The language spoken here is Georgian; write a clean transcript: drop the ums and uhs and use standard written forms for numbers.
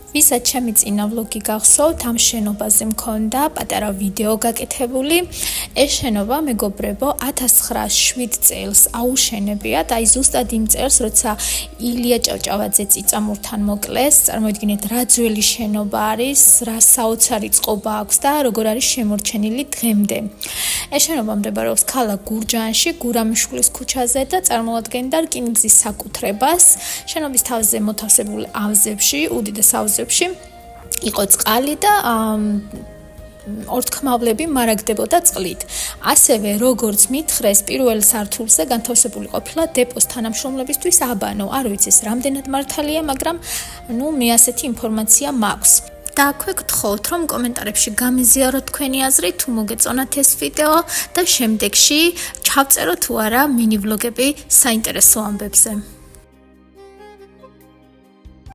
ვისაც ჩემი წინა ვლოგი გახსოვთ, ამ შენობაზე მქონდა პატარა ვიდეო გაკეთებული. ეს შენობა, მეგობრებო, 1907 წელს აუშენებიათ, აი ზუსტად იმ წელს, როცა ილია ჭავჭავაძე წიწამურთან მოკლეს. წარმოიდგინეთ, რა ძველი შენობა არის, რა საოცარი წყობა აქვს და როგორ არის შემორჩენილი დღემდე. ეს შენობა მდებარეობს ქალაქ გურჯაანში, გურამიშვილის ქუჩაზე და წარმოადგენდა რკინიგზის საკუთრებას. შენობის თავზე მოთავსებულ ავზებში, უდიდეს ავზებში იყო წყალი და ორთქმავლები მარაგდებოდა წყლით. ასევე, როგორც მითხრეს, პირველ სართულზე განთავსებული ყოფილა დეპოს თანამშრომლებისთვის აბანო. არ ვიცი ეს რამდენად მართალია, მაგრამ მე ასეთი ინფორმაცია მაქვს. და აქვე გთხოვთ, რომ კომენტარებში გამიზიაროთ თქვენი აზრი, თუ მოგეწონათ ეს ვიდეო და შემდეგში ჩავწეროთ თუ არა მინი ვლოგები საინტერესო ამბებზე.